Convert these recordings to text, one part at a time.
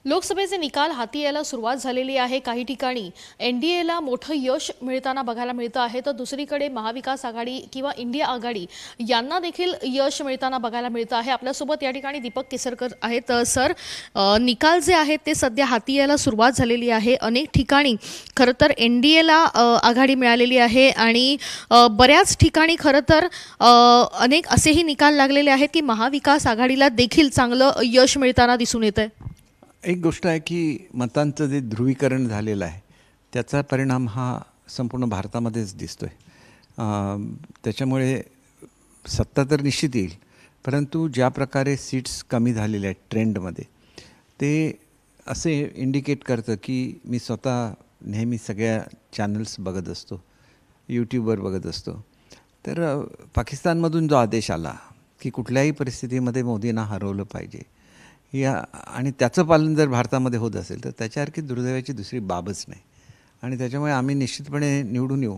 लोकसभेचे निकाल हाती यायला सुरुवात झालेली आहे। काही ठिकाणी एनडीएला मोठं यश मिळताना बघायला मिळतं आहे, तर दुसरीकडे महाविकास आघाडी किंवा इंडिया आघाडी यांना देखील यश मिळताना बघायला मिळतं आहे। आपल्यासोबत या ठिकाणी दीपक केसरकर आहेत। सर, निकाल जे आहेत ते सध्या हाती यायला सुरुवात झालेली आहे। अनेक ठिकाणी खरं तर एनडीएला आघाडी मिळालेली आहे आणि बऱ्याच ठिकाणी खरं तर अनेक असेही निकाल लागलेले आहेत की महाविकास आघाडीला देखील चांगलं यश मिळताना दिसून येतंय। एक गोष्ट आहे की मतांचं जे ध्रुवीकरण झालेलं आहे त्याचा परिणाम हा संपूर्ण भारतामध्येच दिसतो आहे। त्याच्यामुळे सत्ता तर निश्चित येईल, परंतु ज्या प्रकारे सीट्स कमी झालेल्या आहेत ट्रेंडमध्ये, ते असे इंडिकेट करतं की मी स्वतः नेहमी सगळ्या चॅनल्स बघत असतो, यूट्यूबवर बघत असतो, तर पाकिस्तानमधून जो आदेश आला की कुठल्याही परिस्थितीमध्ये मोदींना हरवलं पाहिजे या, आणि त्याचं पालन जर भारतामध्ये होत असेल तर त्याच्यासारखी दुर्दैवाची दुसरी बाबच नाही। आणि त्याच्यामुळे आम्ही निश्चितपणे निवडून येऊ,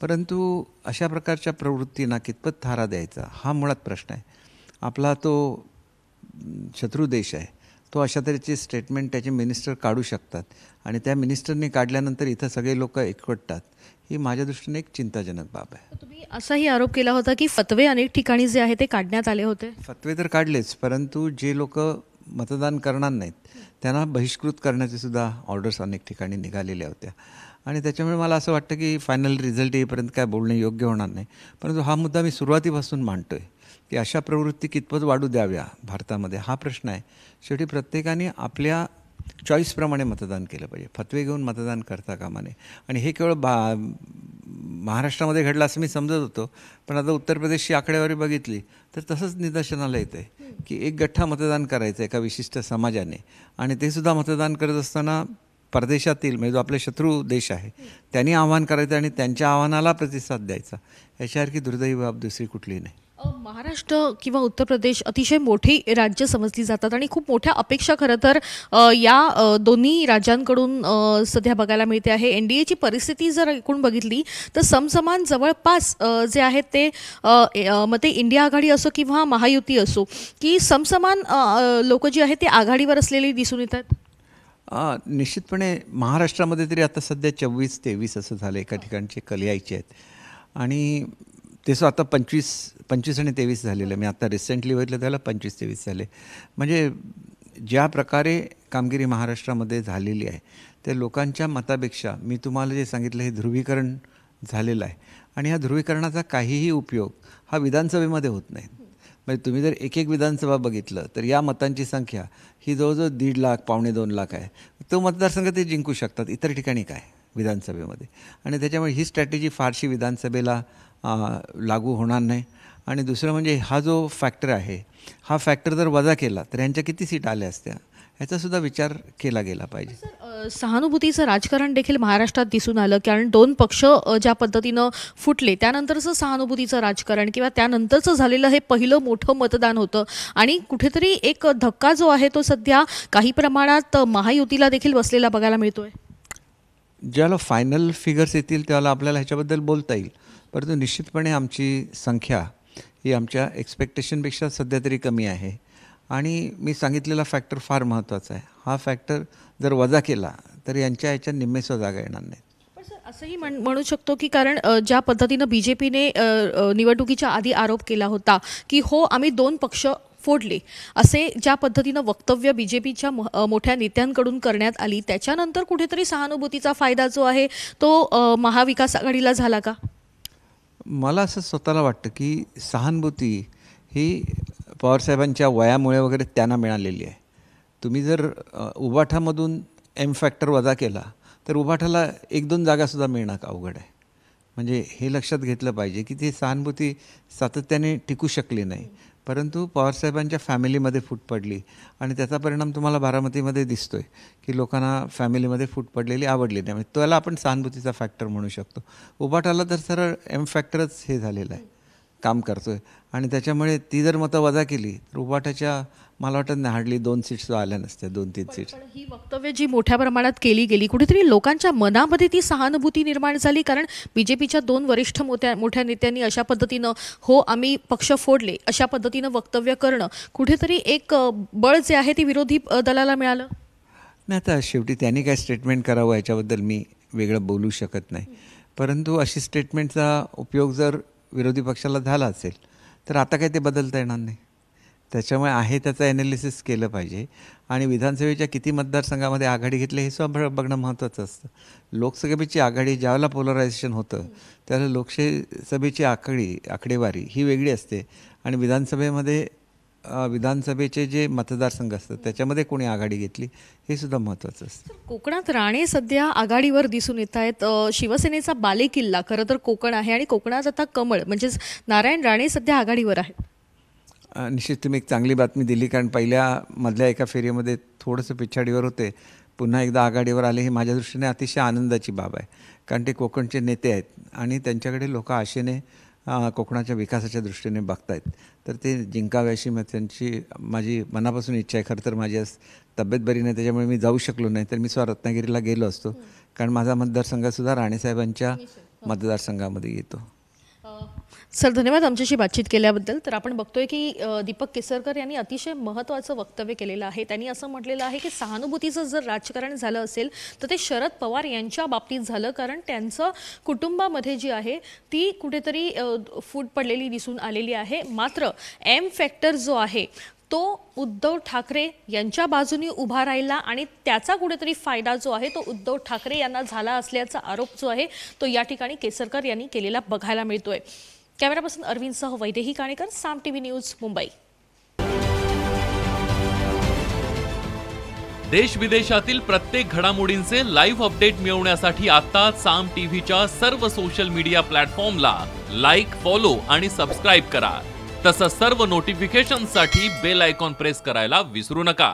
परंतु अशा प्रकारच्या प्रवृत्तींना कितपत थारा द्यायचा हा मुळात प्रश्न आहे। आपला तो शत्रू देश आहे, तो अशा तऱ्हेचे स्टेटमेंट त्याचे मिनिस्टर काढू शकतात आणि त्या मिनिस्टरने काढल्यानंतर इथं सगळे लोक एकवटतात, ही माझ्या दृष्टीने एक चिंताजनक बाब आहे। तुम्ही असाही आरोप केला होता की फतवे अनेक ठिकाणी जे आहे ते काढण्यात आले होते। फतवे तर काढलेच, परंतु जे लोक मतदान करणार नाहीत त्यांना बहिष्कृत करण्याचे सुद्धा ऑर्डर्स अनेक ठिकाणी निघालेल्या होत्या। आणि त्याच्यामुळे मला असं वाटतं की फायनल रिझल्ट येईपर्यंत काय बोलणे योग्य होणार नाही, परंतु हा मुद्दा मी सुरुवातीपासून मांडतो आहे की अशा प्रवृत्ती कितपत वाढू द्याव्या भारतामध्ये हा प्रश्न आहे। शेवटी प्रत्येकाने आपल्या चॉईसप्रमाणे मतदान केलं पाहिजे, फतवे घेऊन मतदान करता कामा नये। आणि हे केवळ महाराष्ट्रामध्ये घडलं असं मी समजत होतो, पण आता उत्तर प्रदेशची आकडेवारी बघितली तर तसंच निदर्शनाला येतं आहे की एक गठ्ठा मतदान करायचं एका विशिष्ट समाजाने, आणि ते सुद्धा मतदान करत असताना परदेशातील म्हणजे जो आपले शत्रू देश आहे त्यांनी आव्हान करायचं आणि त्यांच्या आव्हानाला प्रतिसाद द्यायचा, याच्यासारखी दुर्दैवी बाब दुसरी कुठली नाही। महाराष्ट्र किंवा उत्तर प्रदेश अतिशय मोठी राज्य समजली जातात आणि खूप मोठ्या अपेक्षा खरं तर या दोन्ही राज्यांकडून सध्या बघायला मिळते आहे। एनडीएची परिस्थिती जर एकूण बघितली तर समसमान जवळपास जे आहेत ते मग ते इंडिया आघाडी असो किंवा महायुती असो की समसमान लोक जी आहेत ते आघाडीवर असलेली दिसून येतात। निश्चितपणे महाराष्ट्रामध्ये तरी आता सध्या 24-23 असं झालं, एका ठिकाणचे कल यायचे आहेत आणि तेसं आता 25 आणि 23 झालेलं आहे। मी आता रिसेंटली बघितलं त्याला 25-23 झाले। म्हणजे ज्या प्रकारे कामगिरी महाराष्ट्रामध्ये झालेली आहे त्या लोकांच्या मतापेक्षा मी तुम्हाला जे सांगितलं हे ध्रुवीकरण झालेलं आहे, आणि ह्या ध्रुवीकरणाचा काहीही उपयोग हा विधानसभेमध्ये होत नाही। म्हणजे तुम्ही जर एक विधानसभा बघितलं तर या मतांची संख्या ही जवळजवळ 1.5 लाख 1.25 लाख आहे। तो मतदारसंघ ते जिंकू शकतात, इतर ठिकाणी काय विधानसभेमध्ये, आणि त्याच्यामुळे ही स्ट्रॅटेजी फारशी विधानसभेला लागू होणार नाही। आणि दुसरं म्हणजे हा जो फॅक्टर आहे हा फॅक्टर जर वजा केला तर यांच्या किती सीट आल्या असत्या ह्याचासुद्धा विचार केला गेला पाहिजे। सहानुभूतीचं राजकारण देखील महाराष्ट्रात दिसून आलं, कारण दोन पक्ष ज्या पद्धतीनं फुटले त्यानंतरचं सहानुभूतीचं राजकारण किंवा त्यानंतरचं झालेलं हे पहिलं मोठं मतदान होतं, आणि कुठेतरी एक धक्का जो आहे तो सध्या काही प्रमाणात महायुतीला देखील बसलेला बघायला मिळतोय। ज्याला फायनल फिगर्स येतील त्याला आपल्याला ह्याच्याबद्दल बोलता येईल, परंतु निश्चितपणे आमची संख्या ही आमच्या एक्सपेक्टेशनपेक्षा सध्या तरी कमी आहे। आणि मी सांगितलेला फॅक्टर फार महत्त्वाचा आहे, हा फॅक्टर जर वजा केला तर यांच्या ह्याच्या निम्मेसुद्धा जागा येणार नाहीत। पण सर असंही म्हणू शकतो की कारण ज्या पद्धतीनं बीजेपीने निवडणुकीच्या आधी आरोप केला होता की हो आम्ही दोन पक्ष फोडले, असे ज्या पद्धतीनं वक्तव्य बीजेपीच्या मोठ्या नेत्यांकडून करण्यात आली, त्याच्यानंतर कुठेतरी सहानुभूतीचा फायदा जो आहे तो महाविकास आघाडीला झाला का? मला असं स्वतःला वाटतं की सहानुभूती ही पवारसाहेबांच्या वयामुळे वगैरे त्यांना मिळालेली आहे। तुम्ही जर उबाठामधून एम फॅक्टर वजा केला तर उबाठाला 1-2 जागासुद्धा मिळणं अवघड आहे। म्हणजे हे लक्षात घेतलं पाहिजे की ती सहानुभूती सातत्याने टिकू शकली नाही, परंतु पवारसाहेबांच्या फॅमिलीमध्ये फूट पडली आणि त्याचा परिणाम तुम्हाला बारामतीमध्ये दिसतोय की लोकांना फॅमिलीमध्ये फूट पडलेली आवडली नाही। म्हणजे त्याला आपण सहानुभूतीचा फॅक्टर म्हणू शकतो। उबाठाला तर सरळ एम फॅक्टरच हे झालेलं आहे, काम करतो आहे, आणि त्याच्यामुळे ती जर मतं वजा केली तर उबाठाच्या मला वाटत नाही हार्डली 2 सीट्स आल्या नसत्या, 2-3 सीट्स। ही वक्तव्य जी मोठ्या प्रमाणात केली गेली कुठेतरी लोकांच्या मनामध्ये ती सहानुभूती निर्माण झाली, कारण बीजेपीच्या 2 वरिष्ठ मोठ्या नेत्यांनी अशा पद्धतीनं हो आम्ही पक्ष फोडले अशा पद्धतीनं वक्तव्य करणं कुठेतरी एक बळ जे आहे ते विरोधी दलाला मिळालं। नाही, आता शेवटी त्यांनी काय स्टेटमेंट करावं याच्याबद्दल मी वेगळं बोलू शकत नाही. परंतु अशी स्टेटमेंटचा उपयोग जर विरोधी पक्षाला झाला असेल तर आता काही ते बदलता येणार नाही. त्याच्यामुळे आहे त्याचं ॲनालिसिस केलं पाहिजे आणि विधानसभेच्या किती मतदारसंघामध्ये आघाडी घेतली हे सुद्धा बघणं महत्त्वाचं असतं. लोकसभेची आघाडी ज्यावेळेला पोलरायझेशन होतं त्यावेळेला लोकसभेची आकडेवारी ही वेगळी असते आणि विधानसभेचे जे मतदारसंघ असतात त्याच्यामध्ये कोणी आघाडी घेतली हे सुद्धा महत्त्वाचं असतं. कोकणात राणे सध्या आघाडीवर दिसून येत आहेत. शिवसेनेचा बालेकिल्ला खरं तर कोकण आहे आणि कोकणात आता कमळ म्हणजेच नारायण राणे सध्या आघाडीवर आहेत. निश्चित तुम्ही एक चांगली बातमी दिली, कारण मधल्या एका फेरीमध्ये थोडंसं पिछाडीवर होते, पुन्हा एकदा आघाडीवर आले ही माझ्या दृष्टीने अतिशय आनंदाची बाब आहे. कारण ते कोकणचे नेते आहेत आणि त्यांच्याकडे लोक आशेने कोकणाच्या विकासाच्या दृष्टीने बघतायत. तर ते जिंकावे अशी माझी मनापासून इच्छा आहे. खरं तर माझी आज तब्येत बरी नाही त्याच्यामुळे मी जाऊ शकलो नाही, तर मी रत्नागिरीला गेलो असतो, कारण माझा मतदारसंघसुद्धा राणेसाहेबांच्या मतदारसंघामध्ये येतो. सर धन्यवाद आमच्याशी बातचीत केल्याबद्दल. तर आपण बघतोय की दीपक केसरकर यांनी अतिशय महत्त्वाचं वक्तव्य केलेलं आहे. त्यांनी असं म्हटलेलं आहे की सहानुभूतीचं जर राजकारण झालं असेल तर ते शरद पवार यांच्या बाबतीत झालं, कारण त्यांचं कुटुंबामध्ये जी आहे ती कुठेतरी फूट पडलेली दिसून आलेली आहे. मात्र एम फॅक्टर जो आहे तो उद्धव ठाकरे यांच्या बाजूने उभा राहिला आणि त्याचा कुठेतरी फायदा जो आहे तो उद्धव ठाकरे यांना झाला असल्याचा आरोप जो आहे तो या ठिकाणी केसरकर यांनी केलेला बघायला मिळतोय. कॅमेरापर्सन अरविंदसह वैदेही काणेकर, साम टीव्ही न्यूज, मुंबई. देश विदेशातील प्रत्येक घडामोडींचे लाईव्ह अपडेट मिळवण्यासाठी आता साम टीव्हीच्या सर्व सोशल मीडिया प्लॅटफॉर्मला लाईक, फॉलो आणि सबस्क्राईब करा. तसंच सर्व नोटिफिकेशनसाठी बेल आयकॉन प्रेस करायला विसरू नका.